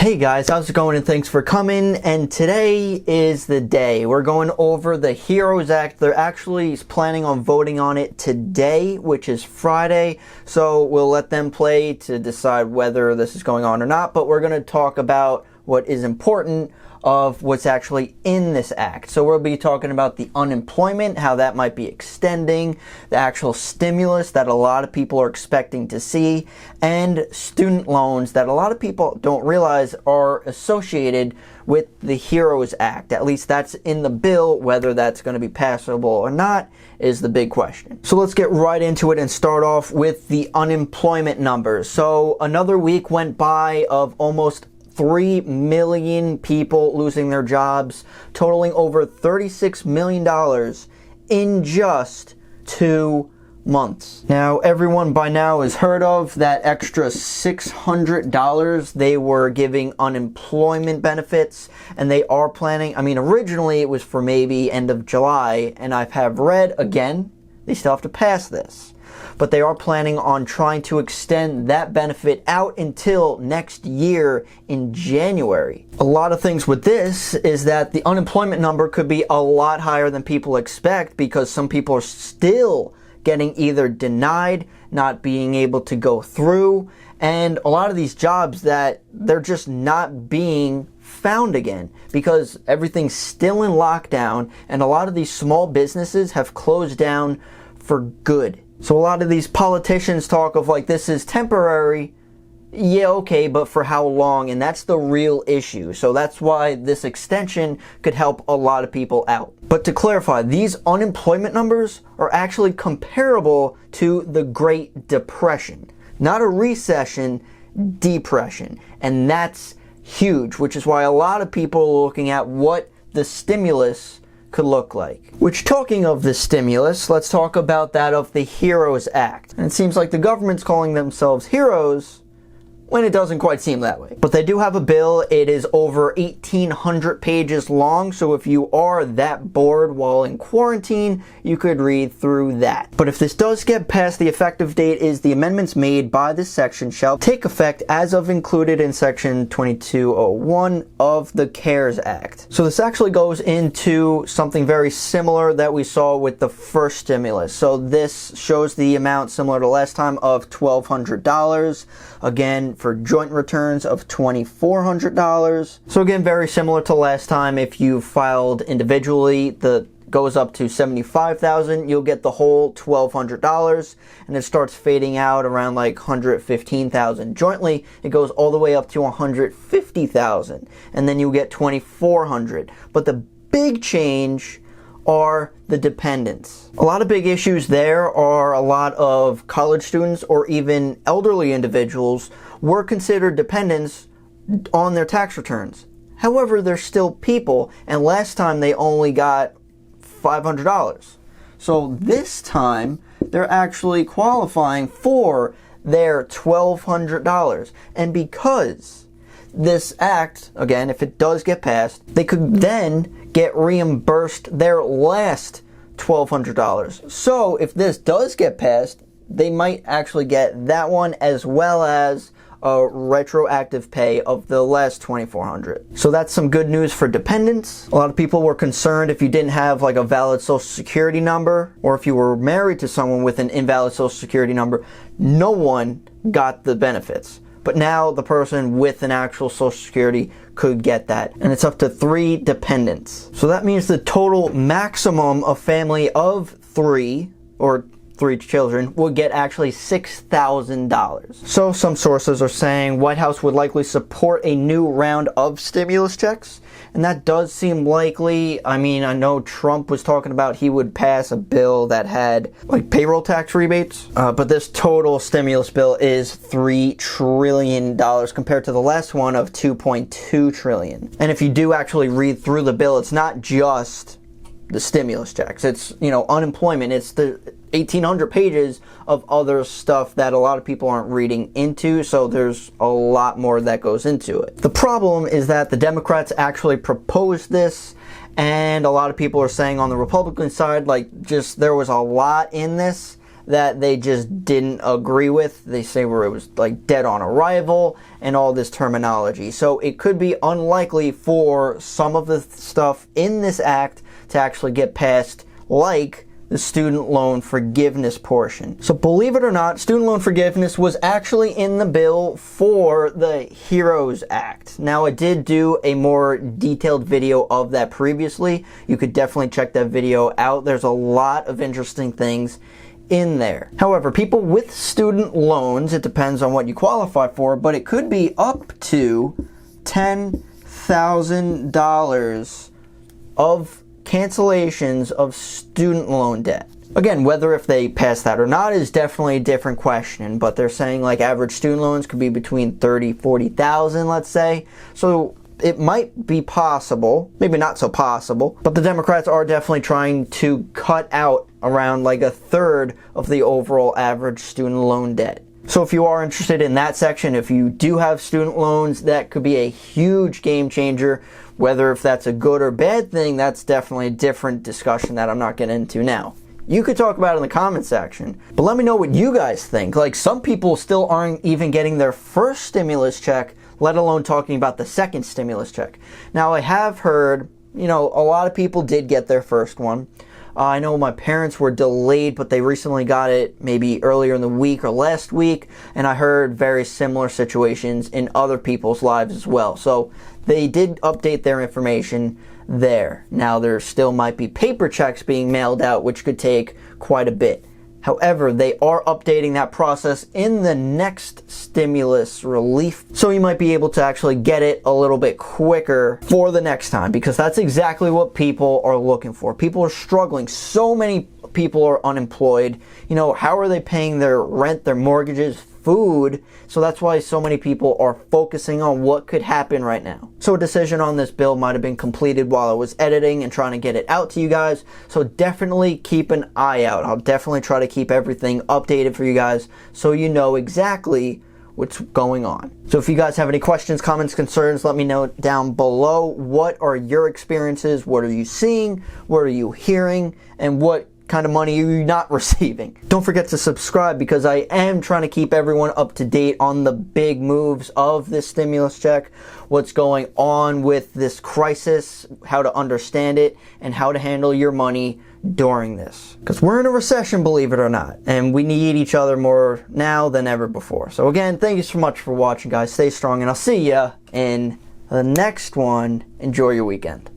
Hey guys, how's it going, and thanks for coming. And today is the day. We're going over the HEROES Act. They're actually planning on voting on it today, which is Friday. So we'll let them play to decide whether this is going on or not. But we're going to talk about what is important of what's actually in this act. So we'll be talking about the unemployment, how that might be extending, the actual stimulus that a lot of people are expecting to see, and student loans that a lot of people don't realize are associated with the HEROES Act. At least that's in the bill. Whether that's going to be passable or not is the big question. So let's get right into it and start off with the unemployment numbers. So another week went by of almost 3 million people losing their jobs, totaling over $36 million in just 2 months. Now, everyone by now has heard of that extra $600 they were giving unemployment benefits, and they are planning, originally it was for maybe end of July, and I have read, again, they still have to pass this. But they are planning on trying to extend that benefit out until next year in January. A lot of things with this is that the unemployment number could be a lot higher than people expect, because some people are still getting either denied, not being able to go through, and a lot of these jobs that they're just not being found again because everything's still in lockdown, and a lot of these small businesses have closed down for good. So a lot of these politicians talk of like, this is temporary. Yeah, okay, but for how long? And that's the real issue. So that's why this extension could help a lot of people out. But to clarify, these unemployment numbers are actually comparable to the Great Depression. Not a recession, depression. And that's huge, which is why a lot of people are looking at what the stimulus could look like. Which, talking of the stimulus, let's talk about that of the HEROES Act. And it seems like the government's calling themselves heroes when it doesn't quite seem that way. But they do have a bill. It is over 1,800 pages long, so if you are that bored while in quarantine, you could read through that. But if this does get passed, the effective date is the amendments made by this section shall take effect as of included in section 2201 of the CARES Act. So this actually goes into something very similar that we saw with the first stimulus. So this shows the amount similar to last time of $1,200. Again, for joint returns of $2,400. So again, very similar to last time. If you filed individually, the goes up to $75,000, you'll get the whole $1,200, and it starts fading out around like $115,000. Jointly, it goes all the way up to $150,000, and then you get $2,400. But the big change are the dependents. A lot of big issues there are a lot of college students or even elderly individuals were considered dependents on their tax returns. However, they're still people, and last time they only got $500. So this time, they're actually qualifying for their $1,200. And because this act, again, if it does get passed, they could then get reimbursed their last $1,200. So if this does get passed, they might actually get that one as well as a retroactive pay of the last $2,400. So that's some good news for dependents. A lot of people were concerned if you didn't have like a valid social security number, or if you were married to someone with an invalid social security number, no one got the benefits. But now the person with an actual social security could get that. And it's up to 3 dependents. So that means the total maximum of family of 3, or 3 children, would get actually $6,000. So some sources are saying White House would likely support a new round of stimulus checks. And that does seem likely. I know Trump was talking about he would pass a bill that had like payroll tax rebates. But this total stimulus bill is $3 trillion compared to the last one of $2.2 trillion. And if you do actually read through the bill, it's not just the stimulus checks. It's, unemployment. It's the 1,800 pages of other stuff that a lot of people aren't reading into, so there's a lot more that goes into it. The problem is that the Democrats actually proposed this, and a lot of people are saying on the Republican side, there was a lot in this that they just didn't agree with. They say where it was like dead on arrival and all this terminology. So it could be unlikely for some of the stuff in this act to actually get passed, like the student loan forgiveness portion. So believe it or not, student loan forgiveness was actually in the bill for the HEROES Act. Now, I did do a more detailed video of that previously. You could definitely check that video out. There's a lot of interesting things in there. However, people with student loans, it depends on what you qualify for, but it could be up to $10,000 of cancellations of student loan debt. Again, whether if they pass that or not is definitely a different question, but they're saying like average student loans could be between 30,000-40,000, let's say. So it might be possible, maybe not so possible, but the Democrats are definitely trying to cut out around like a third of the overall average student loan debt. So if you are interested in that section, if you do have student loans, that could be a huge game changer. Whether if that's a good or bad thing, that's definitely a different discussion that I'm not getting into now. You could talk about it in the comment section, but let me know what you guys think. Like, some people still aren't even getting their first stimulus check, let alone talking about the second stimulus check. Now, I have heard, a lot of people did get their first one. I know my parents were delayed, but they recently got it maybe earlier in the week or last week, and I heard very similar situations in other people's lives as well. So they did update their information there. Now, there still might be paper checks being mailed out, which could take quite a bit. However, they are updating that process in the next stimulus relief, so you might be able to actually get it a little bit quicker for the next time, because that's exactly what people are looking for. People are struggling. So many people are unemployed. How are they paying their rent, their mortgages, food? So that's why so many people are focusing on what could happen right now. So a decision on this bill might have been completed while I was editing and trying to get it out to you guys. So definitely keep an eye out. I'll definitely try to keep everything updated for you guys so you know exactly what's going on. So if you guys have any questions, comments, concerns, let me know down below. What are your experiences? What are you seeing? What are you hearing? And what kind of money are you not receiving? Don't forget to subscribe, because I am trying to keep everyone up to date on the big moves of this stimulus check, what's going on with this crisis, how to understand it, and how to handle your money during this. Because we're in a recession, believe it or not, and we need each other more now than ever before. So again, thank you so much for watching, guys. Stay strong, and I'll see ya in the next one. Enjoy your weekend.